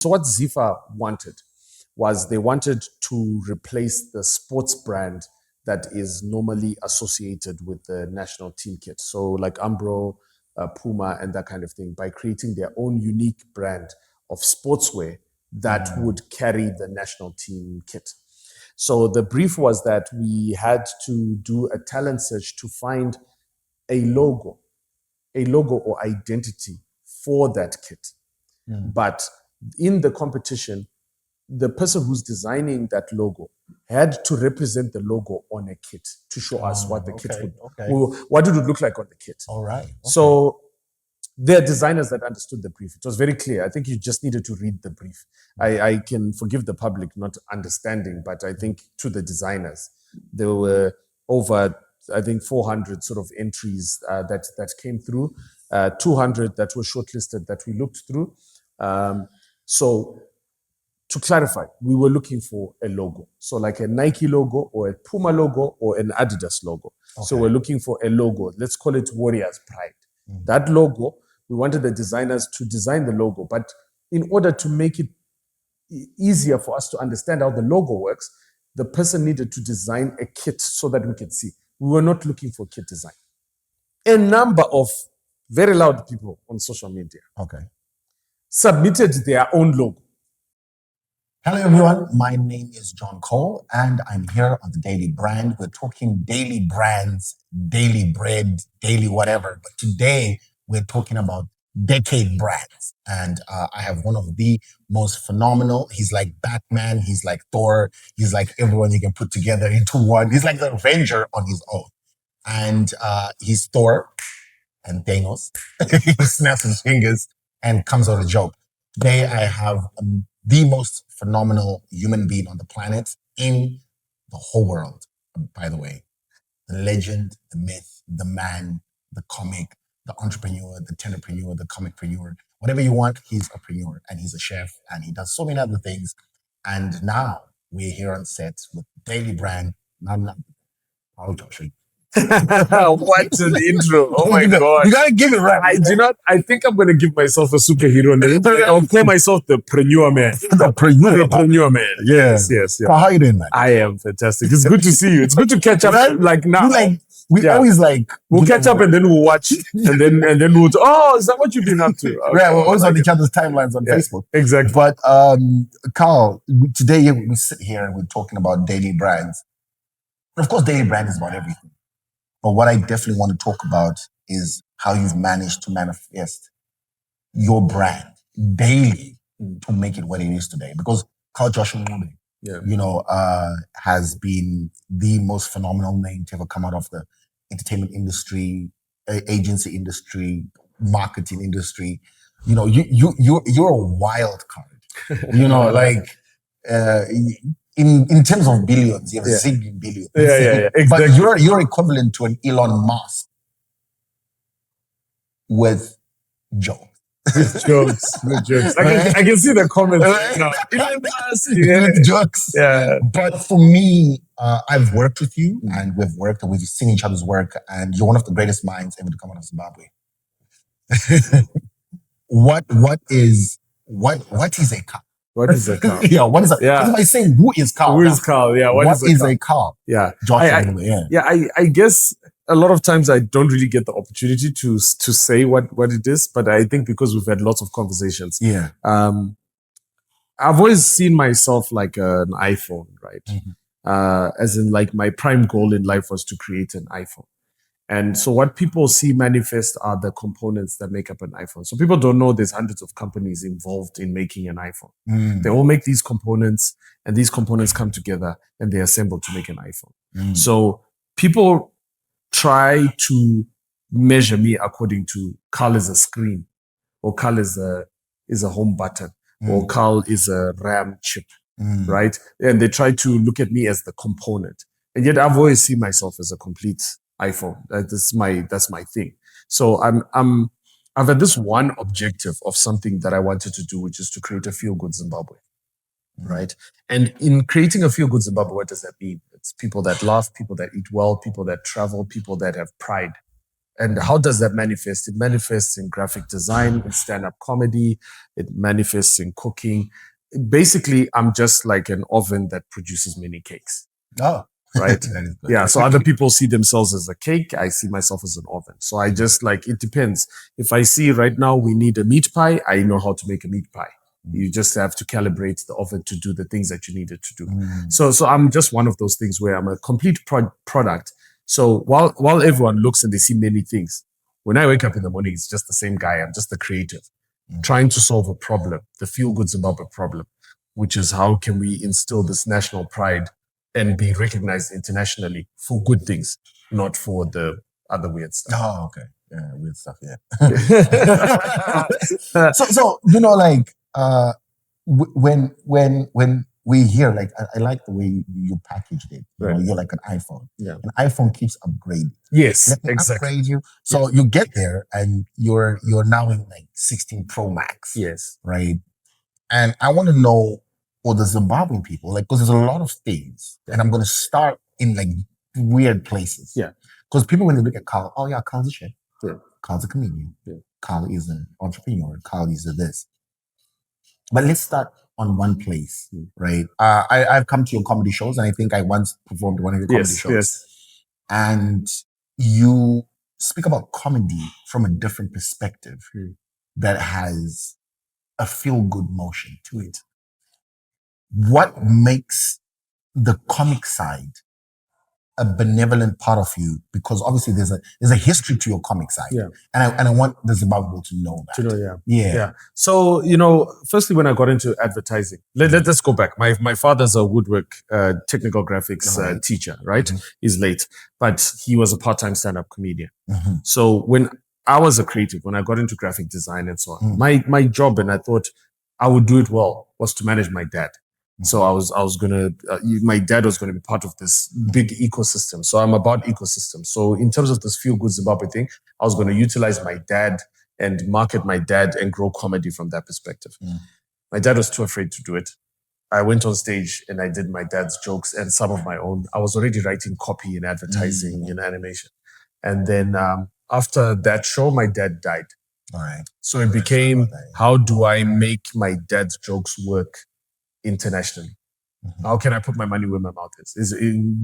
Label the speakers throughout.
Speaker 1: So what Zifa wanted was they wanted to replace the sports brand that is normally associated with the national team kit. So like Umbro, Puma, and that kind of thing, by creating their own unique brand of sportswear that would carry the national team kit. So the brief was that we had to do a talent search to find a logo or identity for that kit. But in the competition, the person who's designing that logo had to represent the logo on a kit to show us what the kit what it would look like on the kit.
Speaker 2: All right. Okay.
Speaker 1: So there are designers that understood the brief. It was very clear. I think you just needed to read the brief. I can forgive the public not understanding, but I think to the designers, there were over, I think, 400 sort of entries that came through, 200 that were shortlisted that we looked through. So to clarify, we were looking for a logo. So like a Nike logo or a Puma logo or an Adidas logo. Okay. So we're looking for a logo. Let's call it Warriors Pride. That logo, we wanted the designers to design the logo. But in order to make it easier for us to understand how the logo works, the person needed to design a kit so that we could see. We were not looking for kit design. A number of very loud people on social media submitted their own logo.
Speaker 2: Hello, everyone. My name is John Cole, and I'm here on the Daily Brand. We're talking daily brands, daily bread, daily whatever. But today, we're talking about decade brands. And I have one of the most phenomenal. He's like Batman. He's like Thor. He's like everyone you can put together into one. He's like the Avenger on his own. And he's Thor and Thanos. He snaps his fingers and comes out a joke. Today, I have the most phenomenal human being on the planet in the whole world, by the way. The legend, the myth, the man, the comic, the entrepreneur, the tenderpreneur, the comicpreneur, whatever you want, he's a preneur and he's a chef and he does so many other things. And now we're here on set with Daily Brand. Oh, Joshua.
Speaker 1: What an intro. Oh my God.
Speaker 2: You gotta give it right.
Speaker 1: I think I'm gonna give myself a superhero name. I'll call myself the preneur man.
Speaker 2: The
Speaker 1: preneur man.
Speaker 2: Yes.
Speaker 1: Yeah.
Speaker 2: So how you doing, man?
Speaker 1: I am fantastic. It's good to see you. It's good to catch up like now.
Speaker 2: We always like
Speaker 1: we'll catch up and then we'll watch and then we'll is that what you've been up to? Okay.
Speaker 2: We're always on each other's timelines on Facebook.
Speaker 1: Exactly.
Speaker 2: But Carl, today we sit here and we're talking about daily brands. And of course, daily brand is about everything. But what I definitely want to talk about is how you've managed to manifest your brand daily to make it what it is today. Because Carl Joshua Ncube, has been the most phenomenal name to ever come out of the entertainment industry, agency industry, marketing industry. You're a wild card. In terms of billions, you have a zillion billions.
Speaker 1: Yeah, exactly.
Speaker 2: But you're equivalent to an Elon Musk with jokes.
Speaker 1: With jokes. I can see the comments. Elon Musk.
Speaker 2: With jokes.
Speaker 1: Yeah.
Speaker 2: But for me, I've worked with you and we've seen each other's work, and you're one of the greatest minds ever to come out of Zimbabwe. What is a car?
Speaker 1: What is a car?
Speaker 2: Yeah, what is a car? If I say who is Carl?
Speaker 1: Who is Carl? Yeah,
Speaker 2: what is a car?
Speaker 1: Yeah.
Speaker 2: I
Speaker 1: I guess a lot of times I don't really get the opportunity to say what it is, but I think because we've had lots of conversations.
Speaker 2: Yeah.
Speaker 1: I've always seen myself like an iPhone, right? Mm-hmm. As in like my prime goal in life was to create an iPhone. And so what people see manifest are the components that make up an iPhone. So people don't know there's hundreds of companies involved in making an iPhone. They all make these components and these components come together and they assemble to make an iPhone. So people try to measure me according to Carl is a screen, or Carl is a home button, or Carl is a RAM chip, right? And they try to look at me as the component. And yet I've always seen myself as a complete iPhone. That's my thing. So I've had this one objective of something that I wanted to do, which is to create a feel-good Zimbabwe, right? And in creating a feel-good Zimbabwe, what does that mean? It's people that laugh, people that eat well, people that travel, people that have pride And how does that manifest? It manifests in graphic design, in stand-up comedy. It manifests in cooking. Basically, I'm just like an oven that produces mini cakes.
Speaker 2: Oh,
Speaker 1: right?
Speaker 2: That is good.
Speaker 1: Yeah. So other people see themselves as a cake. I see myself as an oven. So I just like, it depends. If I see right now we need a meat pie, I know how to make a meat pie. You just have to calibrate the oven to do the things that you need it to do. So I'm just one of those things where I'm a complete product. So while everyone looks and they see many things, when I wake up in the morning, it's just the same guy. I'm just the creative, trying to solve a problem, the feel-good Zimbabwe problem, which is how can we instill this national pride and be recognized internationally for good things, not for the other weird stuff.
Speaker 2: Oh, okay. Yeah, weird stuff. Yeah. so like when we hear, like, I like the way you packaged it. You know, you're like an iPhone.
Speaker 1: Yeah.
Speaker 2: An iPhone keeps upgrading.
Speaker 1: Yes,
Speaker 2: Let me
Speaker 1: exactly.
Speaker 2: upgrade you. So you get there and you're now in like 16 Pro Max.
Speaker 1: Yes.
Speaker 2: Right. And I want to know, or the Zimbabwean people, like, because there's a lot of things, and I'm going to start in like weird places.
Speaker 1: Yeah.
Speaker 2: Because people, when they look at Carl, oh yeah, Carl's a chef.
Speaker 1: Yeah.
Speaker 2: Carl's a comedian.
Speaker 1: Yeah.
Speaker 2: Carl is an entrepreneur. Carl is a this. But let's start on one place, right? I've come to your comedy shows, and I think I once performed one of your comedy shows.
Speaker 1: Yes.
Speaker 2: And you speak about comedy from a different perspective that has a feel-good motion to it. What makes the comic side a benevolent part of you? Because obviously there's a history to your comic side.
Speaker 1: Yeah.
Speaker 2: And I want the Zimbabwean to know that.
Speaker 1: To know,
Speaker 2: Yeah.
Speaker 1: So, firstly, when I got into advertising, let's go back. My father's a woodwork, technical graphics teacher, right? He's late, but he was a part-time stand-up comedian. So when I was a creative, when I got into graphic design and so on, my job, and I thought I would do it well, was to manage my dad. So I was gonna, my dad was gonna be part of this big ecosystem. So I'm about ecosystem. So in terms of this feel good Zimbabwe thing, I was gonna utilize my dad and market my dad and grow comedy from that perspective. My dad was too afraid to do it. I went on stage and I did my dad's jokes and some of my own. I was already writing copy in advertising and animation. And then after that show, my dad died.
Speaker 2: All right.
Speaker 1: So it became, how do I make my dad's jokes work internationally? How can I put my money where my mouth is?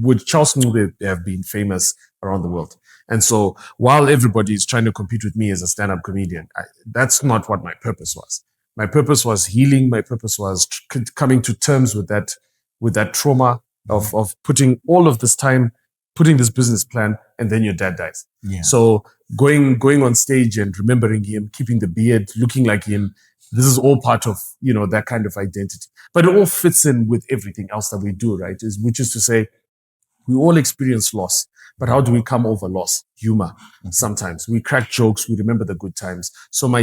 Speaker 1: Would Charles Ncube have been famous around the world? And so while everybody is trying to compete with me as a stand-up comedian, that's not what my purpose was. My purpose was healing. My purpose was coming to terms with that trauma of putting all of this time, putting this business plan, and then your dad dies.
Speaker 2: Yeah.
Speaker 1: So going on stage and remembering him, keeping the beard, looking like him, this is all part of, that kind of identity. But it all fits in with everything else that we do, right? Which is to say, we all experience loss. But how do we come over loss? Humor. Sometimes we crack jokes. We remember the good times. So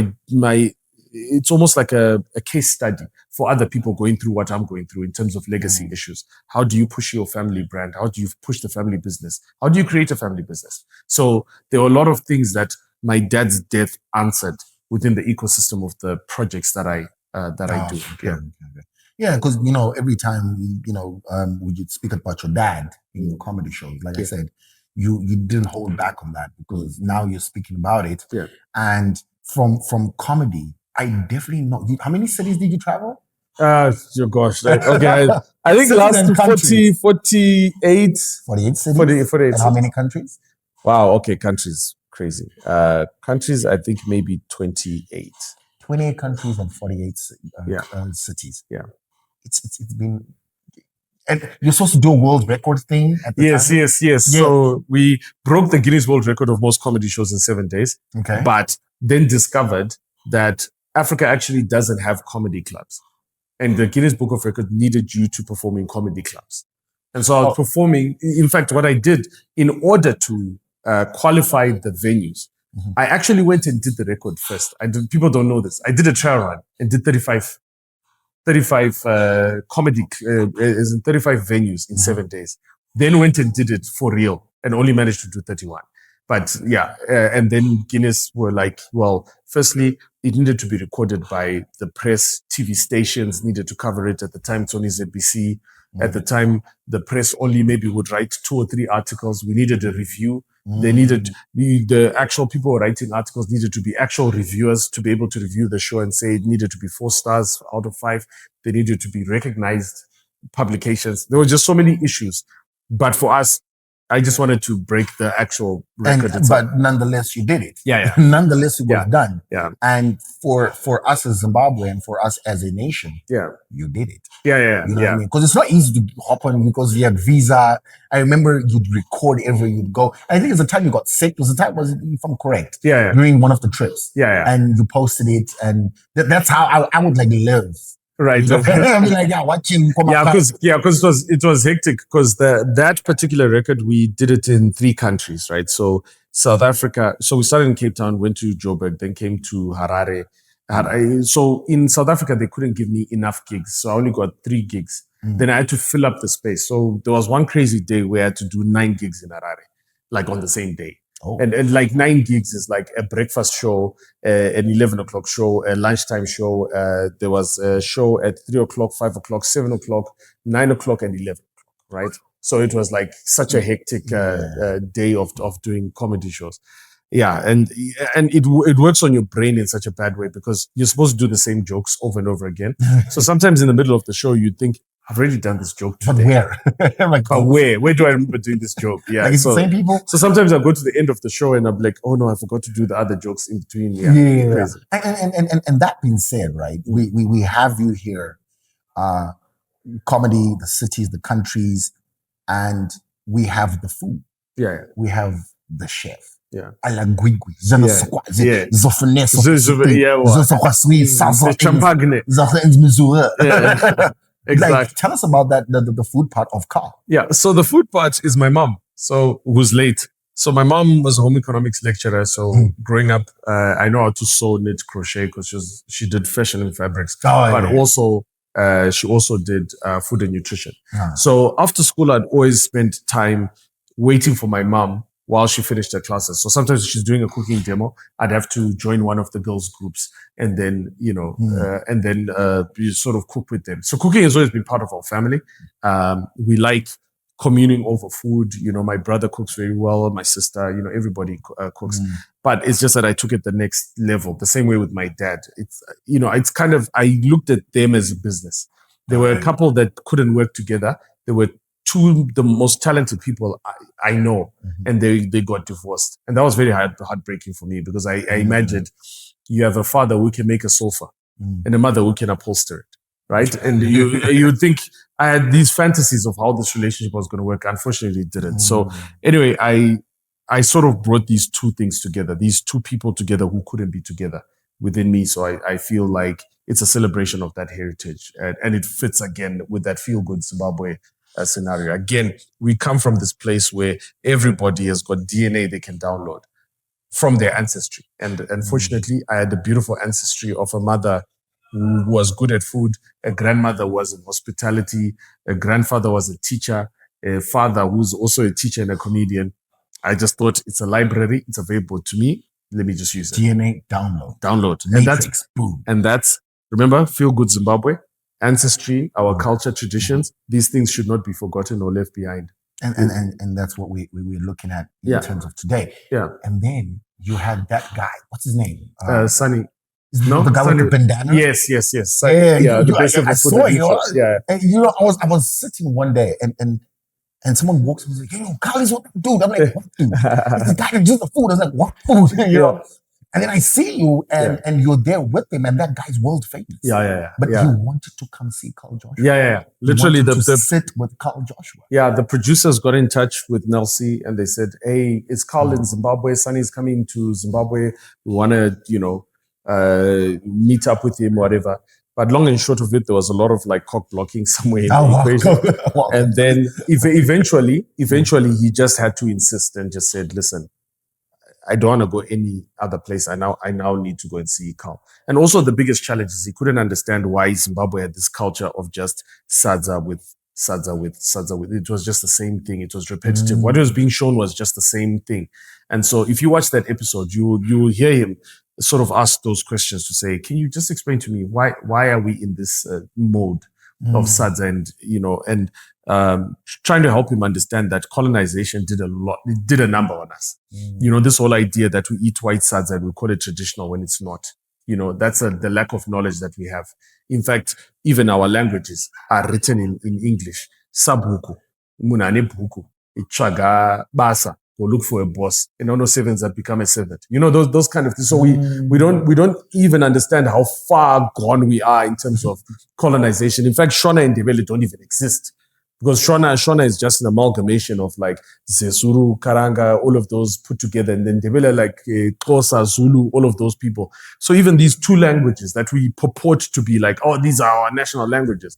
Speaker 1: it's almost like a case study for other people going through what I'm going through in terms of legacy issues. How do you push your family brand? How do you push the family business? How do you create a family business? So there were a lot of things that my dad's death answered within the ecosystem of the projects that I do.
Speaker 2: Okay. Yeah, because every time we would speak about your dad in your comedy shows, like I said, you didn't hold back on that because now you're speaking about it.
Speaker 1: Yeah.
Speaker 2: And from comedy, I definitely know. How many cities did you travel?
Speaker 1: Oh gosh. Okay. I think last 48.
Speaker 2: 48 cities.
Speaker 1: 48
Speaker 2: and how many countries?
Speaker 1: Wow. Okay. Countries. Crazy. Countries, I think maybe 28.
Speaker 2: 28 countries and 48 cities.
Speaker 1: Yeah.
Speaker 2: It's been... And you're supposed to do a world record thing at the time?
Speaker 1: Yes. Yeah. So we broke the Guinness World Record of most comedy shows in 7 days.
Speaker 2: Okay.
Speaker 1: But then discovered that Africa actually doesn't have comedy clubs. And the Guinness Book of Records needed you to perform in comedy clubs. And so I was performing. In fact, what I did in order to qualify the venues, I actually went and did the record first. People don't know this. I did a trial run and did 35 comedy, 35 venues in 7 days. Then went and did it for real and only managed to do 31. But and then Guinness were like, well, firstly, it needed to be recorded by the press, TV stations needed to cover it. At the time, it's only ZBC. At the time, the press only maybe would write 2 or 3 articles. We needed a review. They needed the actual people who were writing articles needed to be actual reviewers to be able to review the show and say it needed to be 4 stars out of 5. They needed to be recognized publications. There were just so many issues. But for us, I just wanted to break the actual record itself.
Speaker 2: But nonetheless, you did it.
Speaker 1: Yeah.
Speaker 2: Nonetheless, it was done.
Speaker 1: Yeah.
Speaker 2: And for us as Zimbabwe and for us as a nation, you did it.
Speaker 1: Yeah.
Speaker 2: You know what I mean? Because it's not easy to hop on because you had visa. I remember you'd record everywhere you'd go. I think it's the time you got sick. It was the time, if I'm correct, during one of the trips. And you posted it. And that's how I would like live.
Speaker 1: Right.
Speaker 2: I mean, like, watching.
Speaker 1: Because it was hectic because that particular record, we did it in 3 countries, right? So South Africa, so we started in Cape Town, went to Joburg, then came to Harare. So in South Africa, they couldn't give me enough gigs. So I only got 3 gigs. Then I had to fill up the space. So there was one crazy day where I had to do 9 gigs in Harare, like on the same day. And like 9 gigs is like a breakfast show, an 11 o'clock show, a lunchtime show. There was a show at 3 o'clock, 5 o'clock, 7 o'clock, 9 o'clock, and 11 o'clock, right? So it was like such a hectic day of doing comedy shows. Yeah, and it works on your brain in such a bad way because you're supposed to do the same jokes over and over again. So sometimes in the middle of the show, you think, I've already done this joke today.
Speaker 2: But where?
Speaker 1: Like, but where? Where do I remember doing this joke? Yeah.
Speaker 2: Like it's the same people?
Speaker 1: So sometimes I go to the end of the show and I'm like, oh no, I forgot to do the other jokes in between. Yeah.
Speaker 2: And that being said, right, we have you here, comedy, the cities, the countries, and we have the food.
Speaker 1: Yeah.
Speaker 2: We have the chef.
Speaker 1: Yeah. Exactly.
Speaker 2: Like, tell us about that, the food part of Carl.
Speaker 1: Yeah. So the food part is my mom. So who's late. So my mom was a home economics lecturer. So growing up, I know how to sew, knit, crochet because she did fashion and fabrics. Also, she also did food and nutrition. So after school, I'd always spend time waiting for my mom while she finished her classes. So sometimes she's doing a cooking demo, I'd have to join one of the girls' groups and then, you sort of cook with them. So cooking has always been part of our family. We like communing over food. You know, my brother cooks very well, my sister, everybody cooks. But it's just that I took it the next level, the same way with my dad. It's kind of, I looked at them as a business. There were a couple that couldn't work together. There were 2 the most talented people I know, and they got divorced. And that was very heartbreaking for me because I imagined you have a father who can make a sofa and a mother who can upholster it, right? And you think I had these fantasies of how this relationship was going to work. Unfortunately, it didn't. So anyway, I sort of brought these 2 things together, these 2 people together who couldn't be together within me. So I feel like it's a celebration of that heritage. And it fits again with that feel-good Zimbabwe scenario. Again, we come from this place where everybody has got DNA they can download from their ancestry. And unfortunately, I had a beautiful ancestry of a mother who was good at food, a grandmother was in hospitality, a grandfather was a teacher, a father who's also a teacher and a comedian. I just thought it's a library, it's available to me. Let me just use it.
Speaker 2: DNA download.
Speaker 1: Matrix, boom. And that's, remember, Feel Good Zimbabwe. Ancestry, our culture, traditions, these things should not be forgotten or left behind.
Speaker 2: And that's what we're looking at in terms of today.
Speaker 1: Yeah.
Speaker 2: And then you had that guy, what's his name?
Speaker 1: Sunny.
Speaker 2: No, the guy
Speaker 1: Sunny.
Speaker 2: with the bandana?
Speaker 1: Yes.
Speaker 2: Sunny, I saw you.
Speaker 1: Yeah.
Speaker 2: And I was sitting one day and someone walks up and says, Carl is what dude. I'm like, what dude? It's the guy that does the food. I was like, what food? know? And then I see you and you're there with him and that guy's world famous.
Speaker 1: Yeah.
Speaker 2: But you wanted to come see Carl Joshua.
Speaker 1: Yeah. Literally
Speaker 2: to sit with Carl Joshua.
Speaker 1: Yeah, the producers got in touch with Nelsie and they said, hey, it's Carl in Zimbabwe. Sunny's coming to Zimbabwe. We want to, meet up with him, whatever. But long and short of it, there was a lot of like cock blocking somewhere in the equation. And then eventually he just had to insist and just said, listen, I don't want to go any other place. I now need to go and see Carl. And also the biggest challenge is he couldn't understand why Zimbabwe had this culture of just sadza with. It was just the same thing. It was repetitive. What was being shown was just the same thing. And so if you watch that episode, you will hear him sort of ask those questions to say, can you just explain to me why are we in this mode? of Sadza, and trying to help him understand that colonization did a number on us. This whole idea that we eat white Sadza and we call it traditional when it's not. That's the lack of knowledge that we have. In fact, even our languages are written in English. Sabuku, munane buku, ichaga basa, or look for a boss. And no servants that become a servant. Those kind of things. So we don't even understand how far gone we are in terms of colonization. In fact, Shona and Ndebele don't even exist. Because Shona is just an amalgamation of like Zesuru, Karanga, all of those put together, and then Ndebele like Xhosa, Zulu, all of those people. So even these two languages that we purport to be like, oh, these are our national languages.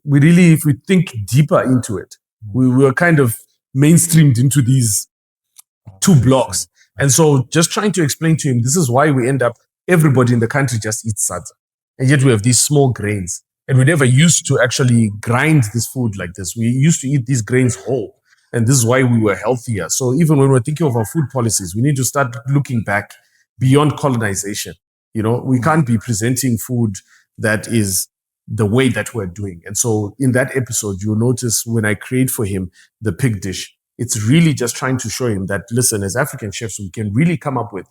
Speaker 1: We really, if we think deeper into it, we were kind of mainstreamed into these two blocks. And so just trying to explain to him, this is why we end up, everybody in the country just eats Sadza. And yet we have these small grains. And we never used to actually grind this food like this. We used to eat these grains whole. And this is why we were healthier. So even when we're thinking of our food policies, we need to start looking back beyond colonization. We can't be presenting food that is the way that we're doing. And so in that episode, you'll notice when I create for him the pig dish, it's really just trying to show him that, listen, as African chefs, we can really come up with,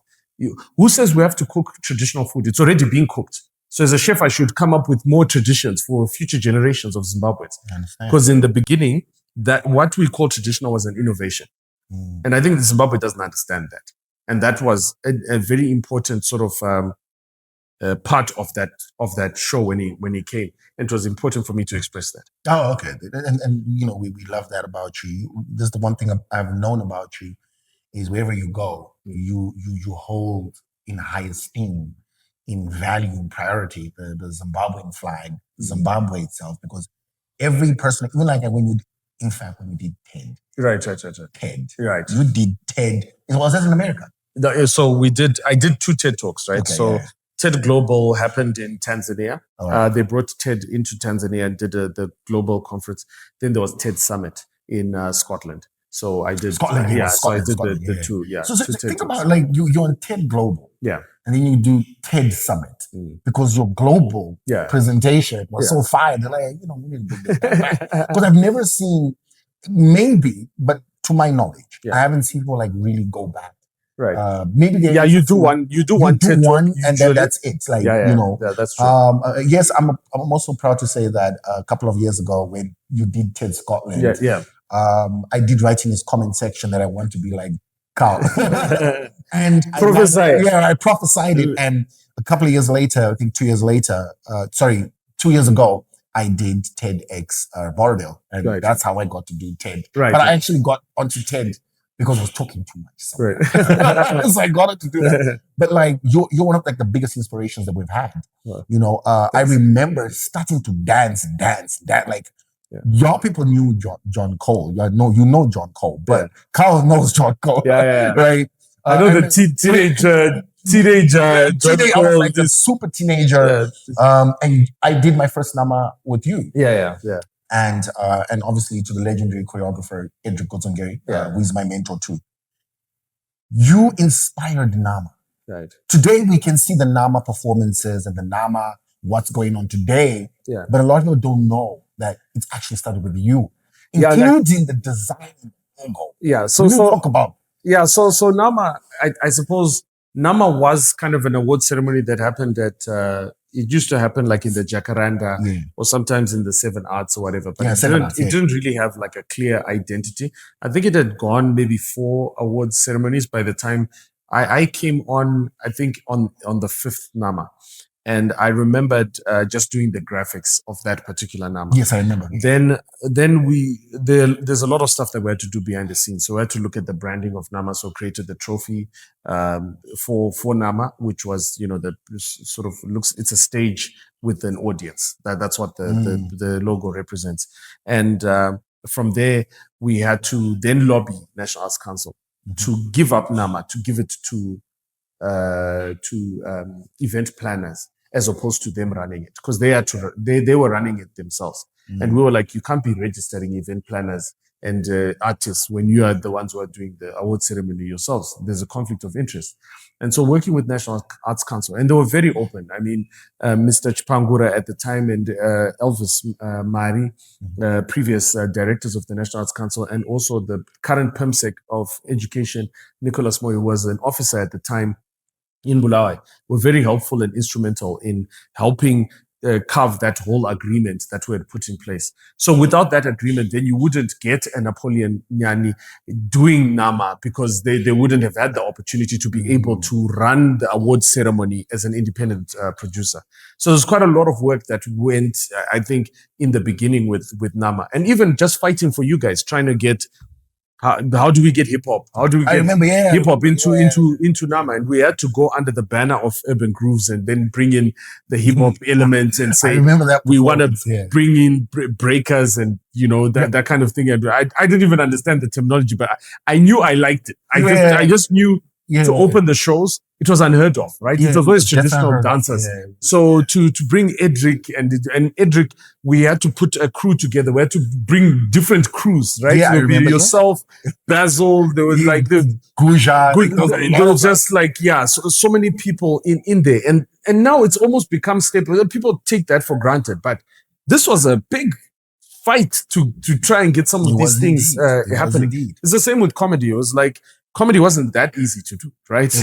Speaker 1: who says we have to cook traditional food? It's already being cooked. So as a chef, I should come up with more traditions for future generations of Zimbabweans. Because in the beginning, that what we call traditional was an innovation. And I think Zimbabwe doesn't understand that. And that was a very important sort of part of that show when he came. And it was important for me to express that.
Speaker 2: Oh, okay. And we love that about you. This is the one thing I've known about you is wherever you go, you hold in high esteem, in value and priority, the Zimbabwean flag, Zimbabwe itself, because every person, even like when you did TED.
Speaker 1: Right.
Speaker 2: TED.
Speaker 1: Right.
Speaker 2: You did TED. Was that in America?
Speaker 1: So I did 2 TED Talks, right? Okay, TED Global happened in Tanzania. Right. They brought TED into Tanzania and did the global conference. Then there was TED Summit in Scotland. So I did Scotland. So I did the 2. Yeah.
Speaker 2: So think about like you're on TED Global.
Speaker 1: Yeah.
Speaker 2: And then you do TED Summit because your global presentation was so fire. They're like, we need to bring this back. Because I've never seen, maybe, but to my knowledge, I haven't seen people like really go back.
Speaker 1: Right.
Speaker 2: Maybe
Speaker 1: you do one TED
Speaker 2: one, and then that's it. Like
Speaker 1: yeah, that's true.
Speaker 2: Yes, I'm also proud to say that a couple of years ago when you did TED Scotland, I did write in his comment section that I want to be like Carl. And I prophesied it. And a couple of years later, I think 2 years later, 2 years ago, I did TEDx Borodale. And that's how I got to do TED.
Speaker 1: Right.
Speaker 2: But I actually got onto TED because I was talking too much. So, so I got to do that. But like you're one of like the biggest inspirations that we've had. I remember starting to dance. Like your people knew John Cole. You know John Cole, but Carl knows John Cole. Right?
Speaker 1: I know the teenager.
Speaker 2: I was like a super teenager. And I did my first nama with you.
Speaker 1: Yeah.
Speaker 2: And obviously to the legendary choreographer Edric Gotsongeri, who is my mentor too. You inspired Nama.
Speaker 1: Right.
Speaker 2: Today we can see the Nama performances and the Nama, what's going on today.
Speaker 1: Yeah.
Speaker 2: But a lot of people don't know that it's actually started with you, including the design logo.
Speaker 1: Yeah. So
Speaker 2: talk about.
Speaker 1: Yeah. So Nama, I suppose Nama was kind of an award ceremony that happened at. It used to happen like in the Jacaranda or sometimes in the 7 Arts or whatever. But it didn't really have like a clear identity. I think it had gone maybe 4 awards ceremonies by the time I came on, I think on the 5th Nama. And I remembered just doing the graphics of that particular Nama.
Speaker 2: Yes, I remember.
Speaker 1: Then there's a lot of stuff that we had to do behind the scenes. So we had to look at the branding of Nama. So created the trophy for Nama, which was, that sort of looks, it's a stage with an audience. That's what the logo represents. And from there, we had to then lobby National Arts Council to give up Nama, to give it to event planners, as opposed to them running it, because they were running it themselves. And we were like, you can't be registering event planners artists when you are the ones who are doing the award ceremony yourselves. There's a conflict of interest. And so working with National Arts Council, and they were very open. I mean, Mr. Chipangura at the time and Elvis Mari, previous directors of the National Arts Council, and also the current PEMSEC of Education, Nicholas Moyo, was an officer at the time in Bulawayo, were very helpful and instrumental in helping carve that whole agreement that we had put in place. So without that agreement, then you wouldn't get a Napoleon Nyani doing NAMA, because they wouldn't have had the opportunity to be able to run the award ceremony as an independent producer. So there's quite a lot of work that went, I think, in the beginning with NAMA, and even just fighting for you guys, trying to get how do we get hip hop? How do we get hip hop into NAMA? And we had to go under the banner of Urban Grooves and then bring in the hip hop elements and say, we want to bring in breakers and, you know, that kind of thing. And I didn't even understand the terminology, but I knew I liked it. I just knew to open the shows, it was unheard of, right? It was always traditional dancers. So to bring Edric and Edric, we had to put a crew together. We had to bring different crews, right?
Speaker 2: Yeah, I remember
Speaker 1: yourself, Basil, there was like the
Speaker 2: Guja.
Speaker 1: There was just like, so many people in there. And now it's almost become staple. People take that for granted, but this was a big fight to try and get some of these things happening. It's the same with comedy. It was like, comedy wasn't that easy to do, right?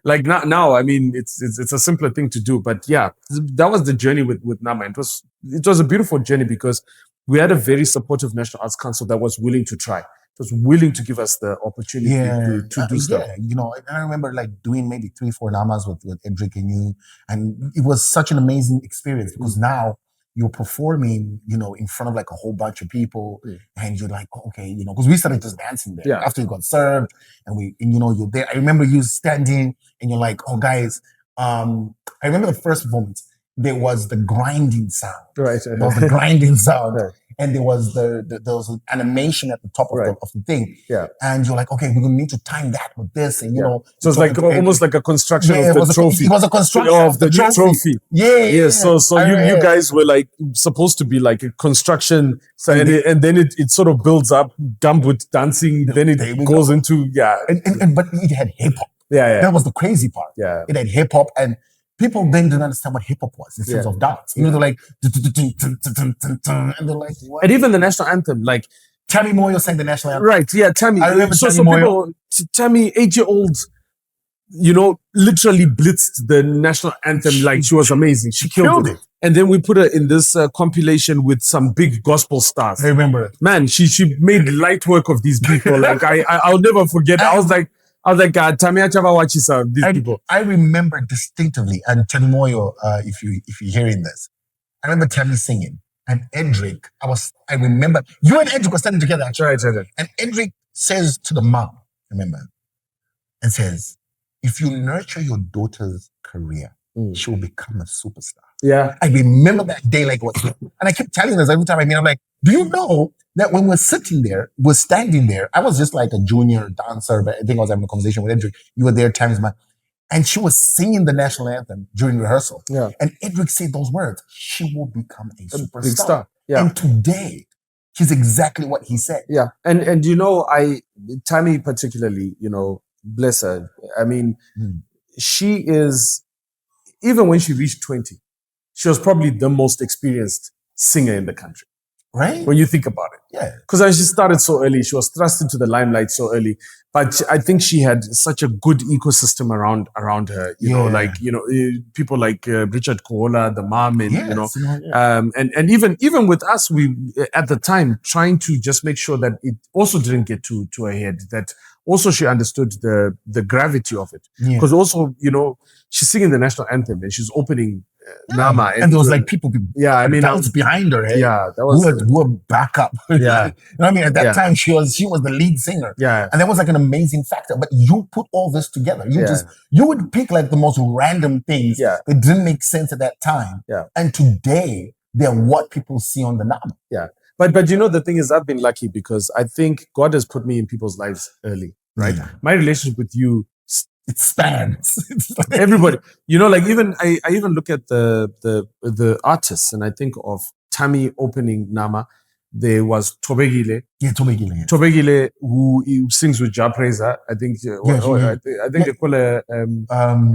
Speaker 1: Like now, I mean, it's a simpler thing to do. But yeah, that was the journey with NAMA. It was a beautiful journey because we had a very supportive National Arts Council that was willing to try. It was willing to give us the opportunity to do stuff.
Speaker 2: Yeah, you know, I remember like doing maybe 3-4 NAMAs with Edric and you, and it was such an amazing experience because now you're performing, you know, in front of like a whole bunch of people, and you're like, oh, okay, you know, because we started just dancing there after you got served, and you know, you're there. I remember you standing, and you're like, oh, guys, I remember the first performance. There was the grinding sound,
Speaker 1: right?
Speaker 2: There was the grinding sound, and there was there was an animation at the top of the thing, and you're like, okay, we're gonna need to time that with this, and you know,
Speaker 1: so it's like almost like a construction of the trophy.
Speaker 2: It was a construction
Speaker 1: of the trophy. So you guys were like supposed to be like a construction, so and then it sort of builds up, gumboot dancing, then it goes into
Speaker 2: but it had hip hop. That was the crazy part. It had hip hop and. People then didn't understand what hip hop was in terms of dance. You know, they're like, and they're like, what?
Speaker 1: And even the national anthem, like
Speaker 2: Tammy Moyo sang the national anthem.
Speaker 1: Right, yeah, Tammy.
Speaker 2: I remember
Speaker 1: so
Speaker 2: Tammy Moyo.
Speaker 1: People, Tammy, 8-year-old, you know, literally blitzed the national anthem like she was amazing. She killed it. And then we put her in this compilation with some big gospel stars.
Speaker 2: I remember it.
Speaker 1: Man, she made light work of these people. Like I'll never forget. I was like, Tammy Achava watches these people.
Speaker 2: I remember distinctively, and Tammy Moyo, if you're hearing this, I remember Tammy singing, and Edric, I remember, you and Edric were standing together actually.
Speaker 1: Right.
Speaker 2: And Edric says to the mom, remember, and says, if you nurture your daughter's career, she will become a superstar.
Speaker 1: Yeah.
Speaker 2: I remember that day like what, and I kept telling this every time I meet, I'm like, do you know that when we're standing there, I was just like a junior dancer, but I think I was having a conversation with Edric. You were there, times man. And she was singing the national anthem during rehearsal.
Speaker 1: Yeah.
Speaker 2: And Edric said those words, she will become a superstar.
Speaker 1: Big star. Yeah.
Speaker 2: And today, he's exactly what he said.
Speaker 1: Yeah. And you know, Tammy particularly, you know, bless her. I mean, she is, even when she reached 20, she was probably the most experienced singer in the country.
Speaker 2: Right?
Speaker 1: When you think about it.
Speaker 2: Yeah.
Speaker 1: Because she started so early. She was thrust into the limelight so early. But I think she had such a good ecosystem around her. You know, like, you know, people like Richard Kohola, the mom, and, you know, and even with us, we, at the time, trying to just make sure that it also didn't get to her head, that also she understood the gravity of it. Because also, you know, she's singing the national anthem and she's opening NAMA.
Speaker 2: And there was like people behind her.
Speaker 1: That was
Speaker 2: who were back up. You know what I mean? At that time, she was the lead singer. And that was like an amazing factor. But you put all this together. You would pick like the most random things that didn't make sense at that time. And today, they're what people see on the NAMA.
Speaker 1: But you know, the thing is, I've been lucky because I think God has put me in people's lives early, right? My relationship with you,
Speaker 2: it spans
Speaker 1: everybody. You know, like even I even look at the artists, and I think of Tammy opening NAMA. There was Tobegile.
Speaker 2: Yeah, Tobegile. Yeah.
Speaker 1: Tobegile, who sings with Ja Praiser. I think. I think they call her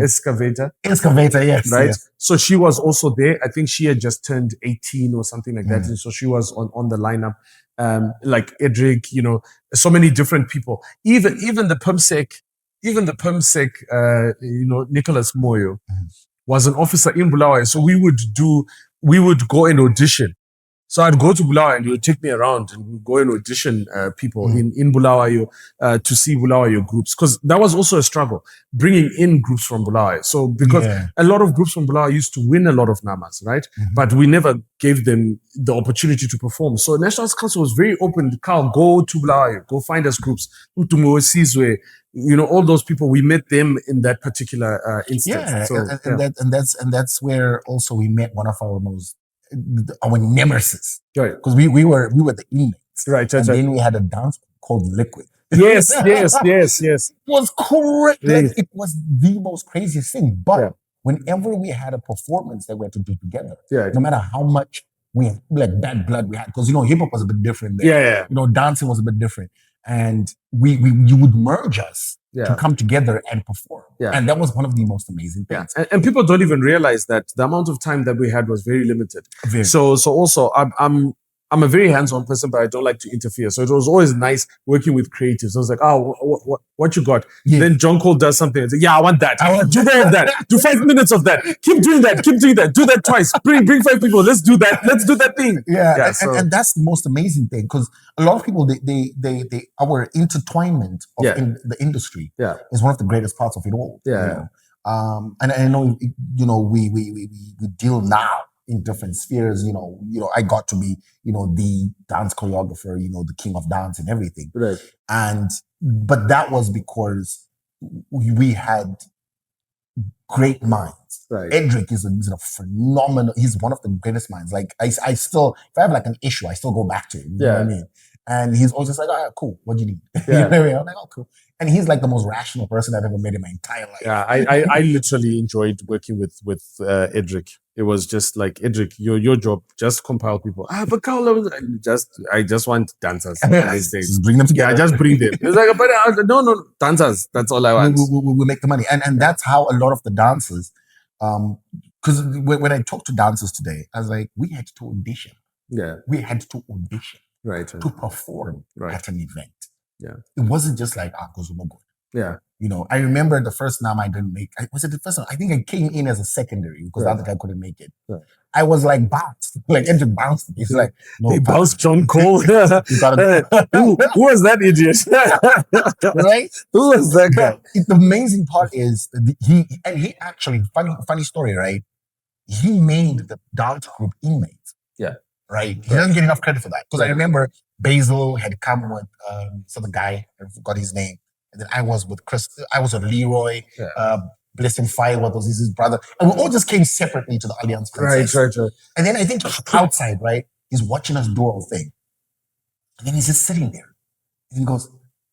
Speaker 1: excavator.
Speaker 2: Excavator, yes.
Speaker 1: Right.
Speaker 2: Yes.
Speaker 1: So she was also there. I think she had just turned 18 or something like that, and so she was on the lineup. Like Edric, so many different people. Even the PEMSEC, Nicholas Moyo was an officer in Bulawayo. So we would go and audition. So I'd go to Bulawayo and he would take me around and we'd go and audition people in Bulawayo to see Bulawayo groups. Because that was also a struggle, bringing in groups from Bulawayo. So because a lot of groups from Bulawayo used to win a lot of namas, right? But we never gave them the opportunity to perform. So National Arts Council was very open. Carl, go to Bulawayo, go find us groups. Utumo, Sizwe, all those people, we met them in that particular instance.
Speaker 2: Yeah,
Speaker 1: So,
Speaker 2: and that's where also we met one of our nemesis,
Speaker 1: right?
Speaker 2: Because we were the inmates,
Speaker 1: Right.
Speaker 2: And then we had a dance called Liquid.
Speaker 1: Yes.
Speaker 2: It was correct.
Speaker 1: Yes.
Speaker 2: It was the most craziest thing. But whenever we had a performance that we had to do together, no matter how much we had, like bad blood we had, because hip hop was a bit different there. Dancing was a bit different, and you would merge us to come together and perform. And that was one of the most amazing things.
Speaker 1: And people don't even realize that the amount of time that we had was very limited. So also I'm a very hands-on person, but I don't like to interfere. So it was always nice working with creatives. I was like, what you got? Then John Cole does something. I say, I want that. Do more of that. Do 5 minutes of that. Keep doing that. Do that twice. Bring 5 people. Let's do that. Let's do that thing.
Speaker 2: And that's the most amazing thing, because a lot of people, they our intertwinement of the industry is one of the greatest parts of it all. And I know, we deal now in different spheres. I got to be, the dance choreographer, the king of dance and everything.
Speaker 1: Right.
Speaker 2: But that was because we had great minds.
Speaker 1: Right.
Speaker 2: Edric is a phenomenal, he's one of the greatest minds. Like I still, if I have like an issue, I still go back to him. You know what I mean? And he's always just like, cool, what do you need? I'm like, cool. And he's like the most rational person I've ever met in my entire life.
Speaker 1: Yeah, I literally enjoyed working with Edric. It was just like, Edric, your job, just compile people. But Carl, I just want dancers.
Speaker 2: Just bring them together.
Speaker 1: Just bring them. It's like, but no, dancers. That's all I want.
Speaker 2: We make the money. And that's how a lot of the dancers, because when I talk to dancers today, I was like, we had to audition. We had to audition.
Speaker 1: Right.
Speaker 2: To perform at an event. It wasn't just like, because we're good. I remember the first NAM I didn't make. Was it the first one? I think I came in as a secondary because the other guy couldn't make it. I was like bounced. Like Andrew bounced me. He's like, no.
Speaker 1: He bounced John Cole. Who was that idiot?
Speaker 2: Right?
Speaker 1: Who was that guy?
Speaker 2: The amazing part is he actually, funny story, right? He made the dance group Inmates. Right? He doesn't get enough credit for that. Because I remember Basil had come with some guy, I forgot his name. And then I was with Chris, I was with Leroy, Bless him Fire, what was his brother. And we all just came separately to the Alliance Princess.
Speaker 1: Right.
Speaker 2: And then I think outside, right, he's watching us do our thing. And then he's just sitting there. And he goes,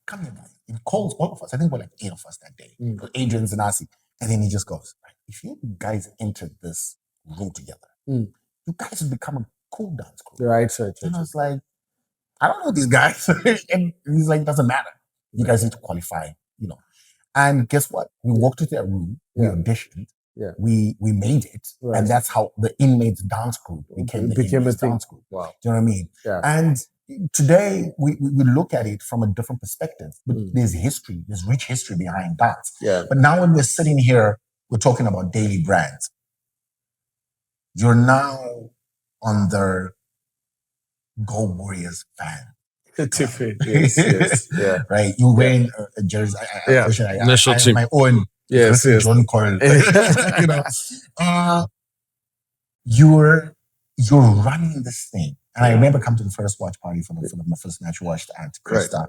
Speaker 2: come here, guys. He calls all of us. I think we're like 8 of us that day. Adrian Zanasi. And then he just goes, if you guys entered this room together, you guys would become a cool dance crew.
Speaker 1: Right.
Speaker 2: And I was like, I don't know these guys. And he's like, doesn't matter. You guys need to qualify, And guess what? We walked into that room, we auditioned, we made it, and that's how the Inmates dance group became the Inmates dance group.
Speaker 1: Wow.
Speaker 2: Do you know what I mean? And today we look at it from a different perspective, but there's rich history behind dance. But now when we're sitting here, we're talking about daily brands. You're now on the Go Warriors fan.
Speaker 1: Yes.
Speaker 2: Right. You're wearing a jersey.
Speaker 3: National team.
Speaker 2: My own.
Speaker 1: Yes.
Speaker 2: John Cole. You're running this thing. And I remember coming to the first watch party for my first match watched at Krista.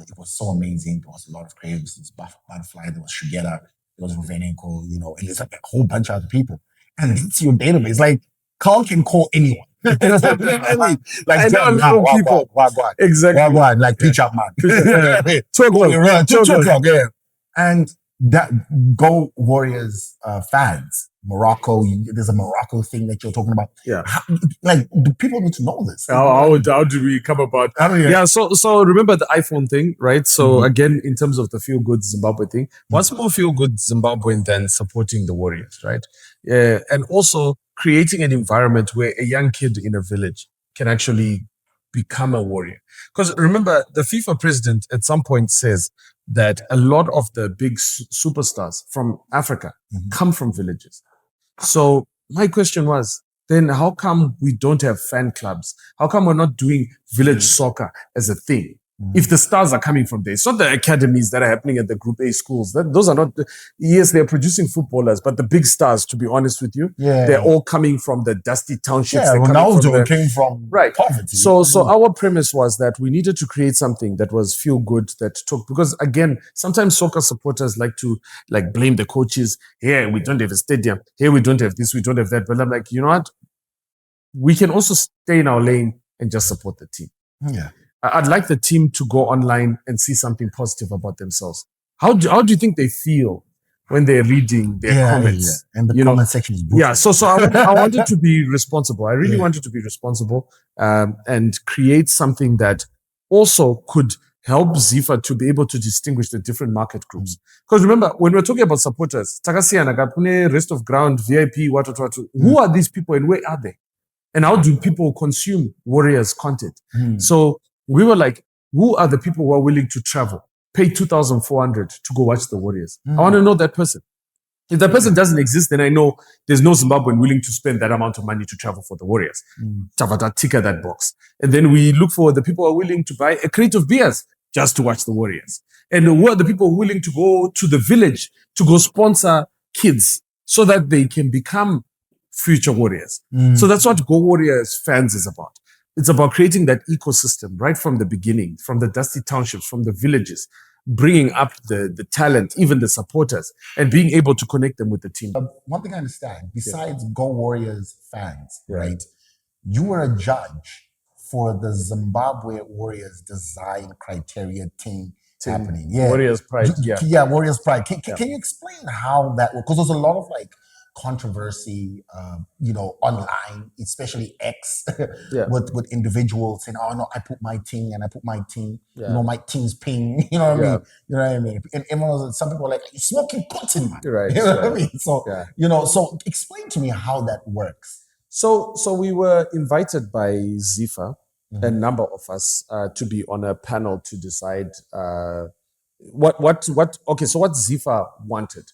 Speaker 2: It was so amazing. There was a lot of creatives. There was Butterfly. There was Shugeta. There was Ruvenenko. And there's like a whole bunch of other people. And it's your database. Like Carl can call anyone. Like
Speaker 1: I know people. Exactly.
Speaker 2: Like pitch up, man. 2 o'clock. And that Go Warriors fans Morocco. There's a Morocco thing that you're talking about.
Speaker 1: Yeah.
Speaker 2: Like, do people need to know this?
Speaker 1: How do we come about? Yeah, so remember the iPhone thing, right? So again, in terms of the feel good Zimbabwe thing, what's more feel good Zimbabwean than supporting the Warriors, right? And also creating an environment where a young kid in a village can actually become a warrior. Because remember, the FIFA president at some point says that a lot of the big superstars from Africa come from villages. So my question was, then how come we don't have fan clubs? How come we're not doing village soccer as a thing? If the stars are coming from there, it's not the academies that are happening at the Group A schools. Those are not, yes, they're producing footballers, but the big stars, to be honest with you, they're all coming from the dusty townships.
Speaker 2: Yeah, Ronaldo came from poverty.
Speaker 1: So our premise was that we needed to create something that was feel good, that took, because again, sometimes soccer supporters like to blame the coaches. Here, we don't have a stadium. Here, we don't have this, we don't have that. But I'm like, you know what? We can also stay in our lane and just support the team.
Speaker 2: Yeah.
Speaker 1: I'd like the team to go online and see something positive about themselves. How do you think they feel when they're reading their comments?
Speaker 2: Yeah. And the comment section is brutal.
Speaker 1: Yeah, so I wanted to be responsible. I really wanted to be responsible and create something that also could help Zifa to be able to distinguish the different market groups. Because remember, when we're talking about supporters, Takasiana, Gapune, rest of ground, VIP, what, who are these people and where are they? And how do people consume Warriors content? So we were like, who are the people who are willing to travel, pay 2,400 to go watch the Warriors? I want to know that person. If that person doesn't exist, then I know there's no Zimbabwean willing to spend that amount of money to travel for the Warriors. Tavata, ticker that box. And then we look for the people who are willing to buy a crate of beers just to watch the Warriors. And who are the people willing to go to the village to go sponsor kids so that they can become future warriors. So that's what Go Warriors fans is about. It's about creating that ecosystem right from the beginning, from the dusty townships, from the villages, bringing up the talent, even the supporters, and being able to connect them with the team.
Speaker 2: One thing I understand, besides Go Warriors fans, right? You were a judge for the Zimbabwe Warriors design criteria team happening. Yeah.
Speaker 1: Warriors Pride.
Speaker 2: Warriors Pride. Can you explain how that works? Because there's a lot of controversy, online, especially X, with individuals saying, "Oh no, I put my team and I put my team, my team's ping." You know what I mean? You know what I mean? And some people are like, "You're smoking cotton, man."
Speaker 1: Right.
Speaker 2: You know what I mean? So so explain to me how that works.
Speaker 1: So we were invited by Zifa, a number of us, to be on a panel to decide what. Okay, so what Zifa wanted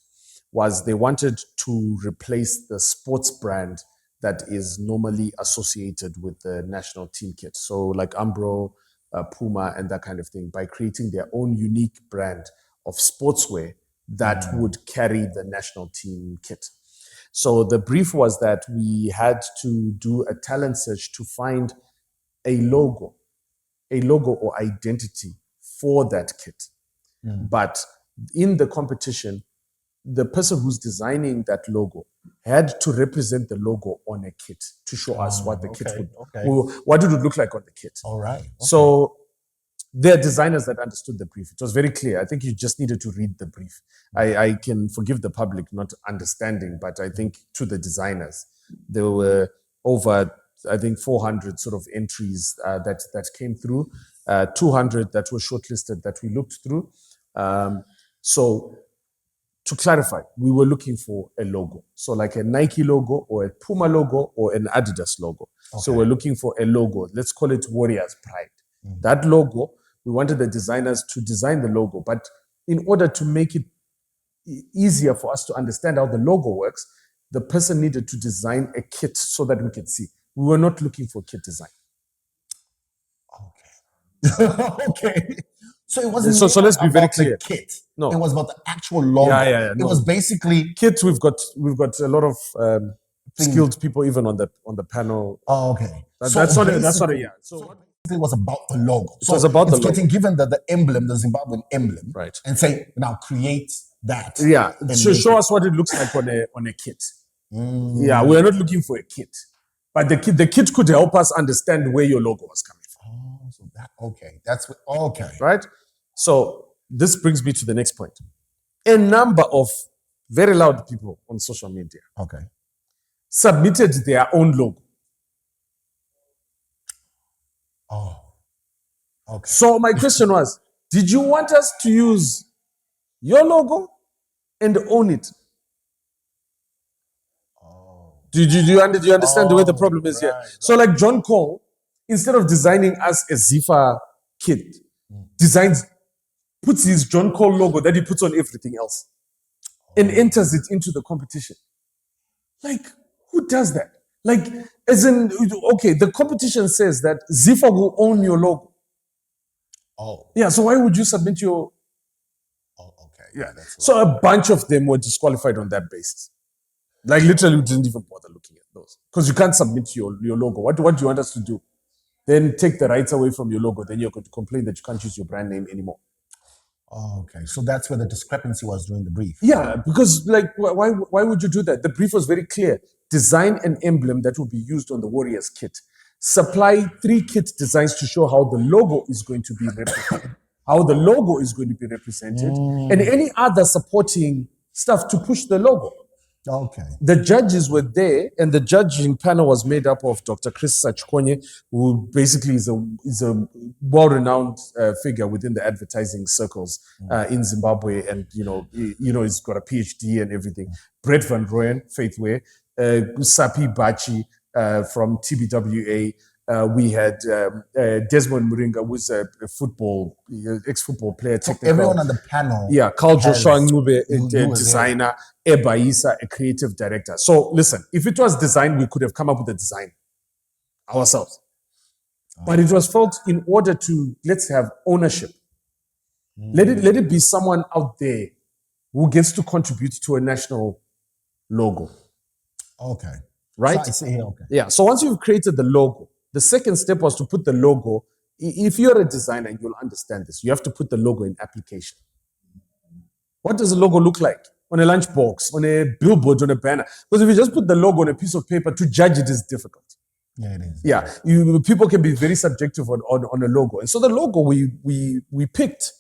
Speaker 1: was they wanted to replace the sports brand that is normally associated with the national team kit. So like Umbro, Puma, and that kind of thing, by creating their own unique brand of sportswear that would carry the national team kit. So the brief was that we had to do a talent search to find a logo or identity for that kit. But in the competition, the person who's designing that logo had to represent the logo on a kit to show us what the kit what did it look like on the kit.
Speaker 2: All right. Okay.
Speaker 1: So there are designers that understood the brief. It was very clear. I think you just needed to read the brief. I can forgive the public not understanding, but I think to the designers, there were over, I think, 400 sort of entries that came through, 200 that were shortlisted that we looked through. So to clarify, we were looking for a logo. So like a Nike logo or a Puma logo or an Adidas logo. So we're looking for a logo. Let's call it Warriors Pride. That logo, we wanted the designers to design the logo. But in order to make it easier for us to understand how the logo works, the person needed to design a kit so that we could see. We were not looking for kit design.
Speaker 2: Okay. So it wasn't
Speaker 1: so let's be very
Speaker 2: about
Speaker 1: clear.
Speaker 2: The kit.
Speaker 1: No,
Speaker 2: it was about the actual logo.
Speaker 1: It
Speaker 2: was basically
Speaker 1: kit. We've got a lot of skilled people even on the panel.
Speaker 2: Oh, okay.
Speaker 1: That's not a So
Speaker 2: it was about the logo.
Speaker 1: So it was about the logo.
Speaker 2: Getting given the emblem, the Zimbabwean emblem,
Speaker 1: right?
Speaker 2: And say, now create that.
Speaker 1: Yeah. Show us what it looks like on a kit. Yeah, we're not looking for a kit, but the kit could help us understand where your logo was coming from.
Speaker 2: Oh, so that That's okay.
Speaker 1: Right. So this brings me to the next point. A number of very loud people on social media,
Speaker 2: Okay.
Speaker 1: submitted their own logo.
Speaker 2: Oh. Okay.
Speaker 1: So my question was, did you want us to use your logo and own it? Do you understand where the problem is here?
Speaker 2: Right,
Speaker 1: So like John Cole, instead of designing us a Ziffa kit, puts his John Cole logo that he puts on everything else and enters it into the competition. Like, who does that? Like, as in, okay, the competition says that Ziffa will own your logo.
Speaker 2: Oh.
Speaker 1: Yeah, so why would you submit your...
Speaker 2: Oh, okay.
Speaker 1: Yeah.
Speaker 2: That's
Speaker 1: So a bunch of them were disqualified on that basis. Like literally, we didn't even bother looking at those because you can't submit your logo. What do you want us to do? Then take the rights away from your logo. Then you're going to complain that you can't use your brand name anymore.
Speaker 2: Oh, okay. So that's where the discrepancy was during the brief.
Speaker 1: Yeah, because like, why would you do that? The brief was very clear. Design an emblem that will be used on the Warriors kit. Supply 3 kit designs to show how the logo is going to be represented, and any other supporting stuff to push the logo.
Speaker 2: Okay.
Speaker 1: The judges were there, and the judging panel was made up of Dr. Chris Sachkonye, who basically is a well-renowned figure within the advertising circles in Zimbabwe, and he's got a PhD and everything. Brett Van Rooyen, Faithway, Sapi Bachi from TBWA. We had Desmond Muringa, who's a football ex-football player.
Speaker 2: So everyone on the panel.
Speaker 1: Yeah, Carl Joshua Ncube,
Speaker 2: you
Speaker 1: a
Speaker 2: were
Speaker 1: designer, Ebaisa, a creative director. So listen, if it was design, we could have come up with a design ourselves. But it was felt in order to, let's have ownership. Let it be someone out there who gets to contribute to a national logo.
Speaker 2: Okay.
Speaker 1: Right?
Speaker 2: So I see here, okay.
Speaker 1: Yeah. So once you've created the logo, the second step was to put the logo. If you're a designer, you'll understand this. You have to put the logo in application. What does a logo look like? On a lunchbox, on a billboard, on a banner? Because if you just put the logo on a piece of paper, to judge it is difficult.
Speaker 2: Yeah, it is.
Speaker 1: Yeah, people can be very subjective on a logo. And so the logo we picked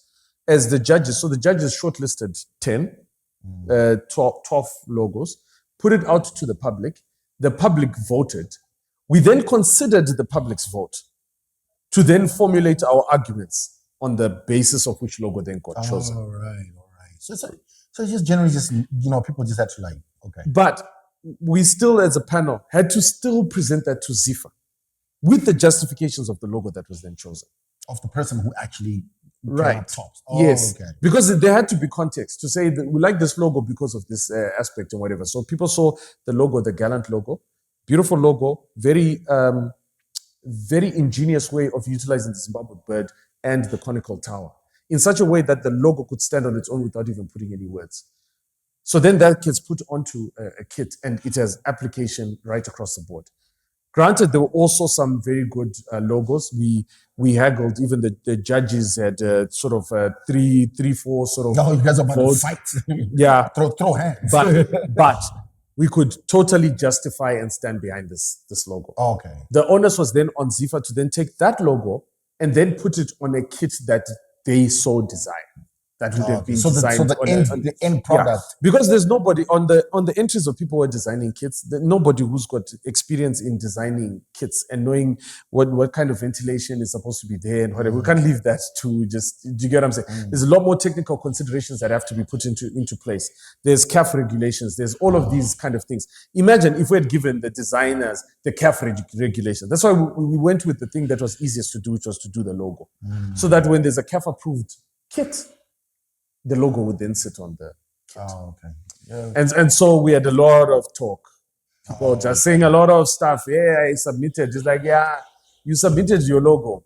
Speaker 1: as the judges. So the judges shortlisted 12 logos, put it out to the public. The public voted. We then considered the public's vote to then formulate our arguments on the basis of which logo then got chosen.
Speaker 2: All right. So it's just generally just, people just had to like, okay.
Speaker 1: But we still, as a panel, had to still present that to Ziffa with the justifications of the logo that was then chosen.
Speaker 2: Of the person who actually
Speaker 1: Right.
Speaker 2: tops.
Speaker 1: Yes.
Speaker 2: Okay.
Speaker 1: Because there had to be context to say that we like this logo because of this aspect and whatever. So people saw the logo, the Gallant logo, beautiful logo, very, very ingenious way of utilizing the Zimbabwe bird and the conical tower in such a way that the logo could stand on its own without even putting any words. So then that gets put onto a kit and it has application right across the board. Granted, there were also some very good logos. We haggled. Even the judges had sort of 3-4 sort of.
Speaker 2: No, you guys are about to
Speaker 1: votes.
Speaker 2: fight.
Speaker 1: Yeah,
Speaker 2: throw hands.
Speaker 1: but we could totally justify and stand behind this logo.
Speaker 2: Okay.
Speaker 1: The onus was then on Ziffa to then take that logo and then put it on a kit that they so desire. That would have been designed
Speaker 2: the end product.
Speaker 1: Yeah, because there's nobody on the entries of people who are designing kits. Nobody who's got experience in designing kits and knowing what kind of ventilation is supposed to be there and whatever. We can't leave that to just. Do you get what I'm saying? There's a lot more technical considerations that have to be put into place. There's CAF regulations. There's all of these kind of things. Imagine if we had given the designers the CAF regulations. That's why we went with the thing that was easiest to do, which was to do the logo, so that when there's a CAF approved kit, the logo would then sit on the kit.
Speaker 2: Oh, okay. Yeah.
Speaker 1: And so we had a lot of talk. People just saying a lot of stuff. Yeah, I submitted. Just like, yeah, you submitted your logo.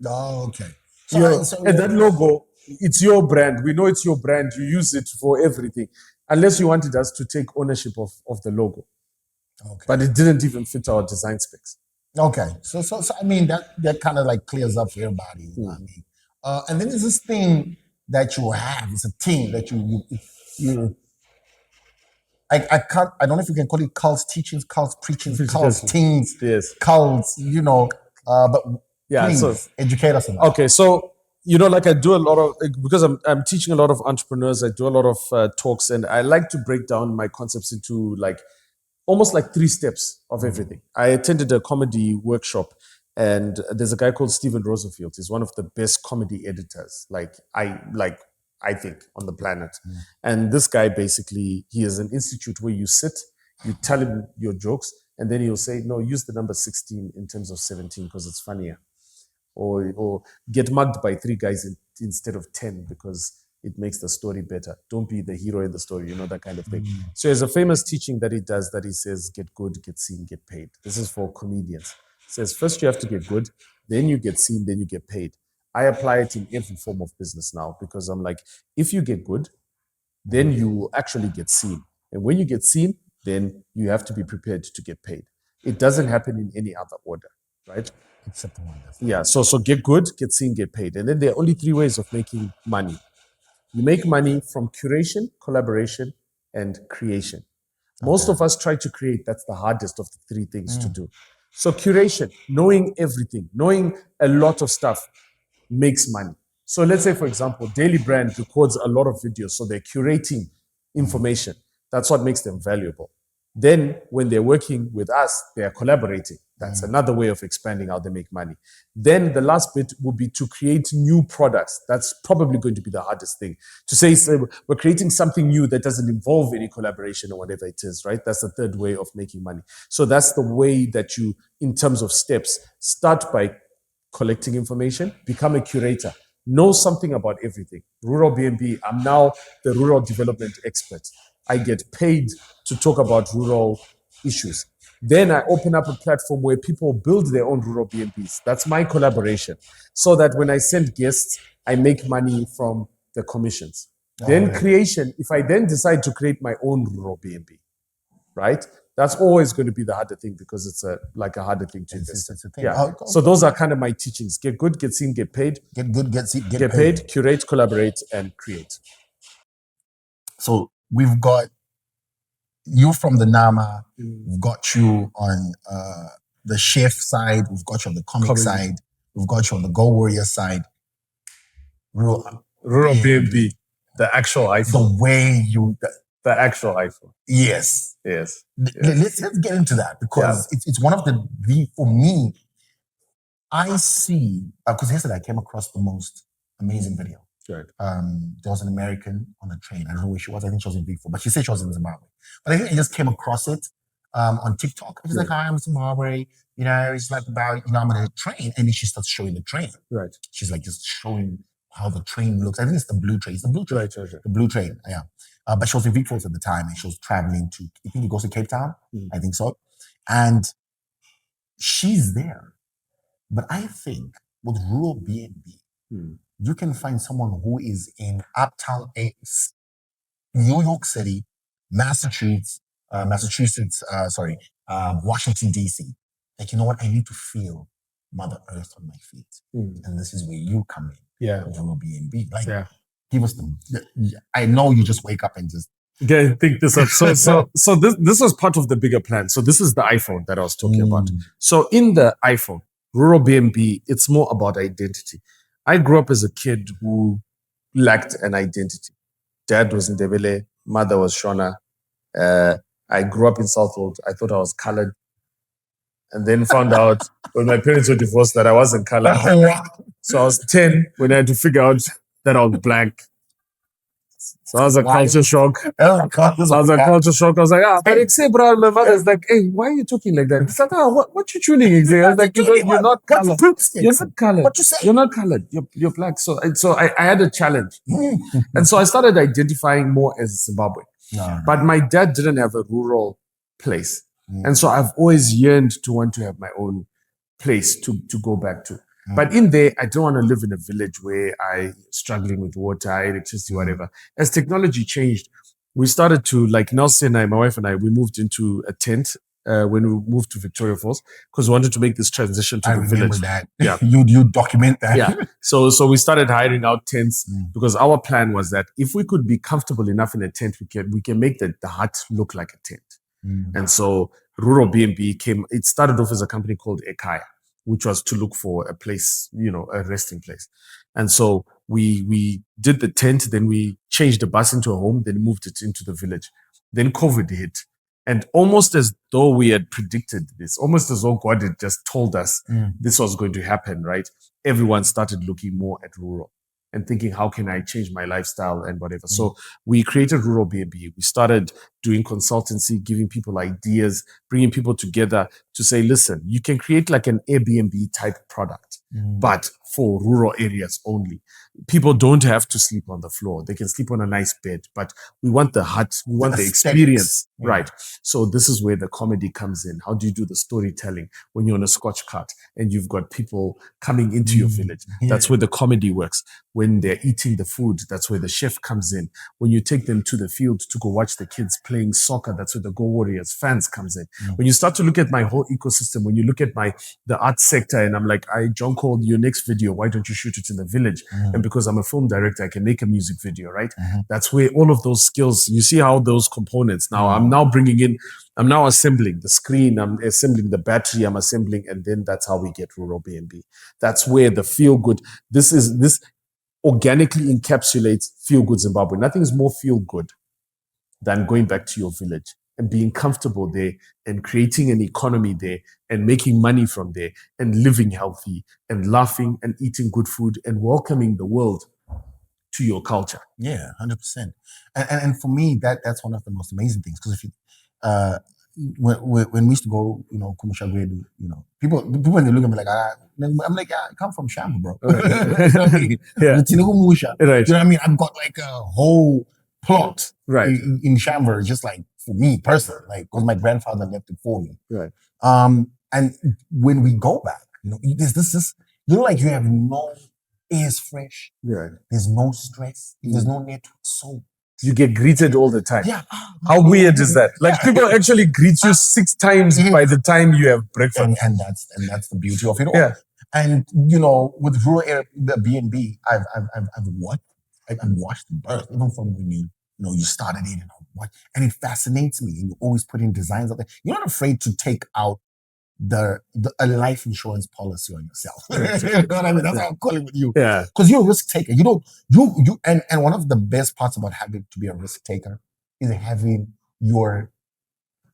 Speaker 2: Oh, okay.
Speaker 1: And that logo, it's your brand. We know it's your brand. You use it for everything. Unless you wanted us to take ownership of the logo.
Speaker 2: Okay.
Speaker 1: But it didn't even fit our design specs.
Speaker 2: Okay. So I mean, that kind of like clears up for everybody. You know what I mean? And then there's this thing that you have. It's a team that you I don't know if you can call it cults teachings, cults preachings, cults teens,
Speaker 1: Yes.
Speaker 2: cults, but
Speaker 1: Yeah,
Speaker 2: please
Speaker 1: so
Speaker 2: educate us on that.
Speaker 1: okay, so like I do a lot of, because I'm teaching a lot of entrepreneurs. I do a lot of talks, and I like to break down my concepts into like almost like 3 steps of everything. I attended a comedy workshop, and there's a guy called Steven Rosenfield. He's one of the best comedy editors, I think, on the planet. And this guy basically, he has an institute where you sit, you tell him your jokes, and then he'll say, no, use the number 16 in terms of 17 because it's funnier. Or get mugged by 3 guys instead of 10 because it makes the story better. Don't be the hero in the story, that kind of thing. So there's a famous teaching that he does that he says, get good, get seen, get paid. This is for comedians. He says, first you have to get good, then you get seen, then you get paid. I apply it in every form of business now because I'm like, if you get good, then you actually get seen. And when you get seen, then you have to be prepared to get paid. It doesn't happen in any other order, right?
Speaker 2: Except the one.
Speaker 1: Yeah, so get good, get seen, get paid. And then there are only 3 ways of making money. You make money from curation, collaboration, and creation. Most of us try to create. That's the hardest of the 3 things to do. So curation, knowing everything, knowing a lot of stuff makes money. So let's say, for example, Daily Brand records a lot of videos. So they're curating information. That's what makes them valuable. Then when they're working with us, they are collaborating. That's another way of expanding how they make money. Then the last bit would be to create new products. That's probably going to be the hardest thing. To say we're creating something new that doesn't involve any collaboration or whatever it is, right? That's the 3rd way of making money. So that's the way that you, in terms of steps, start by collecting information, become a curator, know something about everything. Rural BNB, I'm now the rural development expert. I get paid to talk about rural issues. Then I open up a platform where people build their own rural BNBs. That's my collaboration. So that when I send guests, I make money from the commissions. Then creation, if I then decide to create my own rural BNB, right? That's always going to be the harder thing because it's a harder thing to invest.
Speaker 2: It's a thing.
Speaker 1: Yeah. So those are kind of my teachings. Get good, get seen, get paid.
Speaker 2: Get good, get seen,
Speaker 1: Get paid, curate, collaborate, and create.
Speaker 2: So we've got you from the Nama, we've got you on the chef side, we've got you on the comic side, we've got you on the Go Warrior side.
Speaker 1: Rural BNB, the actual iPhone.
Speaker 2: The way you...
Speaker 1: The actual iPhone.
Speaker 2: Yes. Let's get into that because it's one of for me, I see, because yesterday I came across the most amazing video.
Speaker 1: Right.
Speaker 2: There was an American on a train. I don't know where she was. I think she was in Vietnam, but she said she was in Zimbabwe. But I think I just came across it on TikTok. She's like, "Hi, I'm Zimbabwe." It's like about, I'm on a train. And then she starts showing the train.
Speaker 1: Right.
Speaker 2: She's like just showing how the train looks. I think it's the blue train. It's the blue train.
Speaker 1: Right.
Speaker 2: The blue train, yeah. But she was in Vietnam at the time and she was traveling to, I think it goes to Cape Town. I think so. And she's there. But I think with rural BNB, you can find someone who is in uptown New York City, Washington, DC. Like, you know what? I need to feel Mother Earth on my feet. And this is where you come in.
Speaker 1: Yeah.
Speaker 2: Rural BNB. Give us I know you just wake up and just
Speaker 1: think this up. So this was part of the bigger plan. So this is the iPhone that I was talking about. So in the iPhone, rural BNB, it's more about identity. I grew up as a kid who lacked an identity. Dad was Ndebele, mother was Shona. I grew up in Southwold. I thought I was colored. And then found out when my parents were divorced that I wasn't colored. So I was 10 when I had to figure out that I was black. So I was a culture shock. I was like, but it's bro. My mother's like, hey, why are you talking like that? It's like, what you tuning? I was like, you're not colored. You're not colored.
Speaker 2: What you say?
Speaker 1: You're not colored. You're black. So I had a challenge. And so I started identifying more as Zimbabwe. But my dad didn't have a rural place. And so I've always yearned to want to have my own place to go back to. But in there, I don't want to live in a village where I'm struggling with water, electricity, whatever. As technology changed, we started to, like Nelson and I, my wife and I, we moved into a tent when we moved to Victoria Falls because we wanted to make this transition to the village.
Speaker 2: That.
Speaker 1: Yeah.
Speaker 2: You document that.
Speaker 1: Yeah. So we started hiring out tents because our plan was that if we could be comfortable enough in a tent, we can make the hut look like a tent. And so Rural BNB it started off as a company called Ekaya. which was to look for a place, a resting place. And so we did the tent, then we changed the bus into a home, then moved it into the village. Then COVID hit. And almost as though we had predicted this, almost as though God had just told us this was going to happen, right? Everyone started looking more at rural and thinking, how can I change my lifestyle and whatever? So we created Rural B&B. We started doing consultancy, giving people ideas, bringing people together to say, listen, you can create like an Airbnb type product, but for rural areas only. People don't have to sleep on the floor. They can sleep on a nice bed, but we want the hut, we want the experience, right? So this is where the comedy comes in. How do you do the storytelling when you're on a Scotch cart and you've got people coming into your village? That's where the comedy works. When they're eating the food, that's where the chef comes in. When you take them to the field to go watch the kids playing soccer, that's where the Go Warriors fans comes in. When you start to look at my whole ecosystem, when you look at the art sector, and I'm like, John called your next video, why don't you shoot it in the village? And because I'm a film director, I can make a music video, right? That's where all of those skills, you see how those components, now I'm now assembling the screen, I'm assembling the battery, I'm assembling, and then that's how we get Rural B&B. That's where the feel good, this organically encapsulates feel good Zimbabwe. Nothing is more feel good than going back to your village and being comfortable there and creating an economy there and making money from there and living healthy and laughing and eating good food and welcoming the world to your culture.
Speaker 2: Yeah, 100%. And for me, that's one of the most amazing things, because if you when we used to go, Kumashagwedu, people when they look at me like, I'm like, I come from Shamba, bro.
Speaker 1: Right.
Speaker 2: Yeah.
Speaker 1: Right.
Speaker 2: You know what I mean? I've got like a whole plot in Shamba, just like for me personally, like because my grandfather left it for me.
Speaker 1: Right.
Speaker 2: And when we go back, there's this, like you have no air's fresh.
Speaker 1: Right.
Speaker 2: There's no stress. There's no network. So
Speaker 1: you get greeted all the time.
Speaker 2: Yeah.
Speaker 1: How weird is that? Like people actually greet you 6 times by the time you have breakfast.
Speaker 2: And that's the beauty of it all.
Speaker 1: Yeah.
Speaker 2: And with rural area, the B&B, I've watched the birth, even from when you started it and it fascinates me. And you're always putting designs out there. You're not afraid to take out a life insurance policy on yourself. You know what I mean? That's how I'm calling with you.
Speaker 1: Yeah.
Speaker 2: Because you're a risk taker. And one of the best parts about having to be a risk taker is having your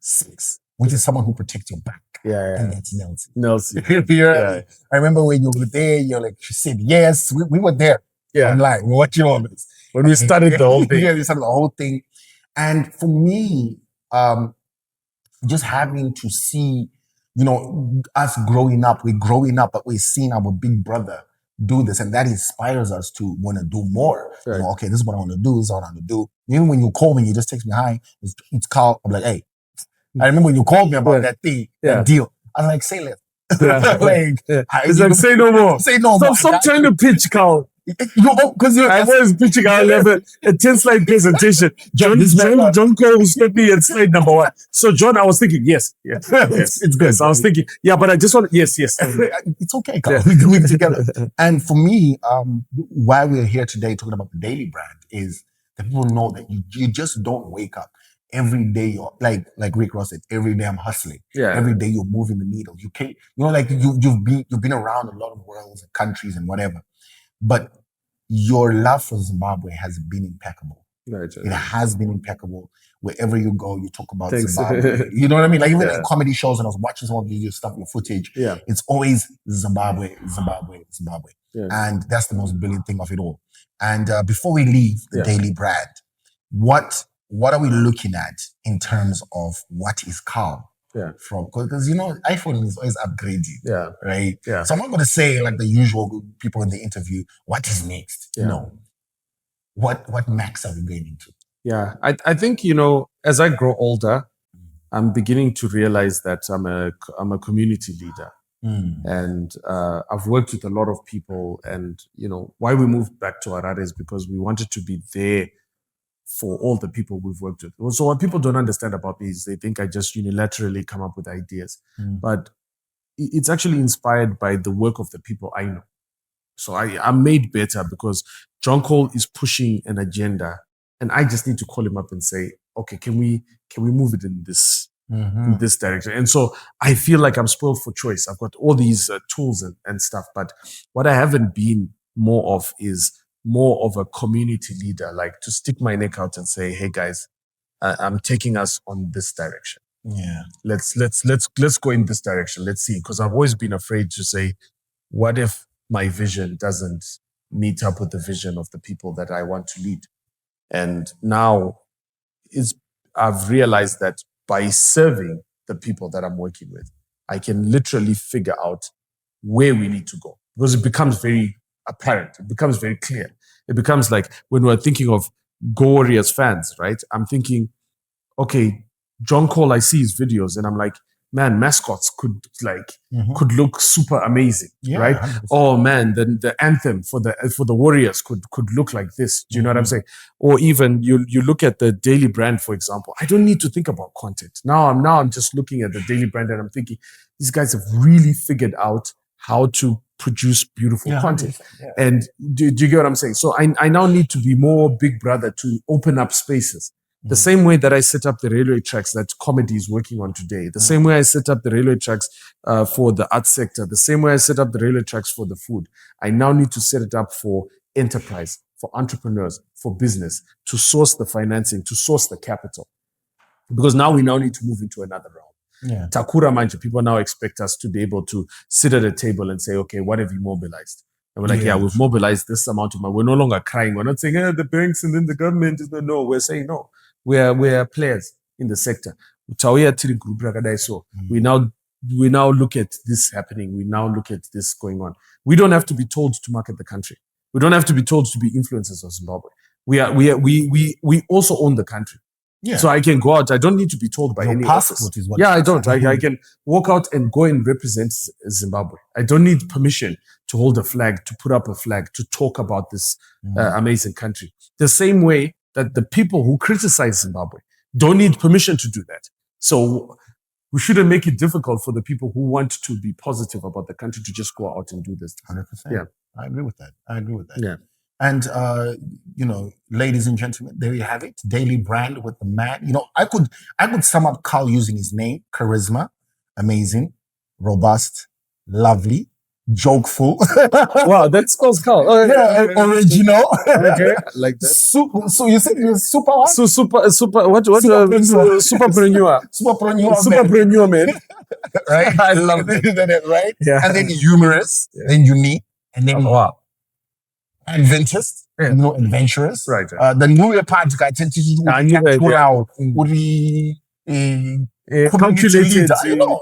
Speaker 2: 6, which is someone who protects your back.
Speaker 1: Yeah.
Speaker 2: And that's Nelson.
Speaker 1: Yeah.
Speaker 2: I remember when you were there, you're like, she said, yes, we were there.
Speaker 1: Yeah.
Speaker 2: Online. We're watching all this.
Speaker 1: When we started the whole thing.
Speaker 2: Yeah, we started the whole thing. And for me, just having to see, us growing up, but we're seeing our big brother do this, and that inspires us to want to do more.
Speaker 1: Right.
Speaker 2: Okay, this is what I want to do, this is what I want to do. Even when you call me, you just text me, hi, it's Carl. I'm like, hey, I remember when you called me about that thing, that deal. I was like, say less.
Speaker 1: It's like, say no more.
Speaker 2: Say no more.
Speaker 1: Stop trying to pitch, Carl.
Speaker 2: Because
Speaker 1: I was pitching our level a 10-slide presentation. John Cole was with me at slide number 1. So John, I was thinking, yes.
Speaker 2: It's good.
Speaker 1: I was thinking, but I just want, yes.
Speaker 2: It's okay, Carl. We do it together. And for me, why we're here today talking about the daily brand is that people know that you just don't wake up. Every day you're like Rick Ross said, every day I'm hustling.
Speaker 1: Yeah.
Speaker 2: Every day you're moving the needle. You can't, you've been around a lot of worlds and countries and whatever. But your love for Zimbabwe has been impeccable.
Speaker 1: Right.
Speaker 2: It has been impeccable. Wherever you go, you talk about Zimbabwe. You know what I mean? Like even in comedy shows, and I was watching some of your stuff, your footage.
Speaker 1: Yeah.
Speaker 2: It's always Zimbabwe.
Speaker 1: Yeah.
Speaker 2: And that's the most brilliant thing of it all. And before we leave the daily brand, what are we looking at in terms of what is Carl?
Speaker 1: Yeah.
Speaker 2: From because iPhone is always upgrading.
Speaker 1: Yeah.
Speaker 2: Right.
Speaker 1: Yeah.
Speaker 2: So I'm not going to say like the usual people in the interview. What is next?
Speaker 1: Yeah.
Speaker 2: No. What max are we going into?
Speaker 1: Yeah. I think as I grow older, I'm beginning to realize that I'm a community leader, and I've worked with a lot of people. And why we moved back to Harare is because we wanted to be there for all the people we've worked with. So what people don't understand about me is they think I just unilaterally come up with ideas. But it's actually inspired by the work of the people I know. So I'm made better because John Cole is pushing an agenda and I just need to call him up and say, okay, can we move it in this in this direction. And so I feel like I'm spoiled for choice. I've got all these tools and stuff, but what I haven't been more of is more of a community leader, like to stick my neck out and say, hey guys, I'm taking us on this direction.
Speaker 2: Yeah.
Speaker 1: Let's go in this direction. Let's see. Because I've always been afraid to say, what if my vision doesn't meet up with the vision of the people that I want to lead? And now I've realized that by serving the people that I'm working with, I can literally figure out where we need to go, because it becomes very apparent. It becomes very clear. It becomes like when we're thinking of Go Warriors fans, right? I'm thinking, okay, John Cole, I see his videos and I'm like, man, mascots could look super amazing, right?
Speaker 2: 100%.
Speaker 1: Oh man, the anthem for the Warriors could look like this. Do you know what I'm saying? Or even you look at the daily brand, for example. I don't need to think about content. Now I'm just looking at the daily brand and I'm thinking, these guys have really figured out how to produce beautiful content.
Speaker 2: Yeah.
Speaker 1: And do you get what I'm saying? So I now need to be more big brother to open up spaces. The same way that I set up the railway tracks that comedy is working on today, the same way I set up the railway tracks for the arts sector, the same way I set up the railway tracks for the food, I now need to set it up for enterprise, for entrepreneurs, for business, to source the financing, to source the capital. Because now we need to move into another realm.
Speaker 2: Yeah.
Speaker 1: Takura Manja, people now expect us to be able to sit at a table and say, okay, what have you mobilized? And we're like, yeah, we've mobilized this amount of money. We're no longer crying. We're not saying, the banks and then the government. No, we're saying, no. We're players in the sector. We now look at this happening. We now look at this going on. We don't have to be told to market the country. We don't have to be told to be influencers of Zimbabwe. We also own the country.
Speaker 2: Yeah.
Speaker 1: So I can go out. I don't need to be told by any
Speaker 2: passport is what.
Speaker 1: Yeah, I don't. I can walk out and go and represent Zimbabwe. I don't need permission to hold a flag, to put up a flag, to talk about this amazing country. The same way that the people who criticize Zimbabwe don't need permission to do that. So we shouldn't make it difficult for the people who want to be positive about the country to just go out and do this.
Speaker 2: 100%.
Speaker 1: Yeah.
Speaker 2: I agree with that.
Speaker 1: Yeah.
Speaker 2: And, ladies and gentlemen, there you have it. Daily brand with the man. I could sum up Carl using his name: charisma, amazing, robust, lovely, jokeful.
Speaker 1: Wow, that spells Carl. Oh,
Speaker 2: yeah, original.
Speaker 1: Okay, like that.
Speaker 2: So you said you're super what?
Speaker 1: Super. What? Superpreneur. Superpreneur, man.
Speaker 2: Right.
Speaker 1: I love it.
Speaker 2: Right.
Speaker 1: Yeah.
Speaker 2: And then humorous, then unique, and then
Speaker 1: wow.
Speaker 2: Adventist, adventurous.
Speaker 1: Right.
Speaker 2: Then we were part of community leader.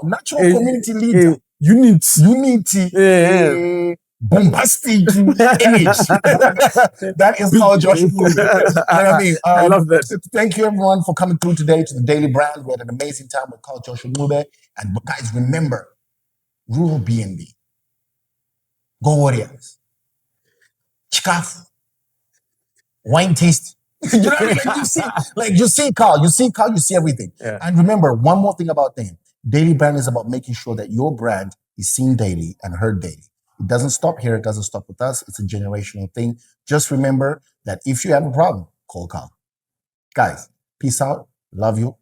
Speaker 2: Natural community leader. Unity. Bombastic image. That is how Joshua Ncube. I mean,
Speaker 1: I love that.
Speaker 2: Thank you everyone for coming through today to the Daily Brand. We had an amazing time with Carl Joshua Ncube. And guys, remember, rural BNB. Go Warriors. Chikafu. Wine taste. You know, you see Carl, you see everything.
Speaker 1: Yeah.
Speaker 2: And remember, one more thing about them. Daily Brand is about making sure that your brand is seen daily and heard daily. It doesn't stop here. It doesn't stop with us. It's a generational thing. Just remember that if you have a problem, call Carl. Guys, peace out. Love you.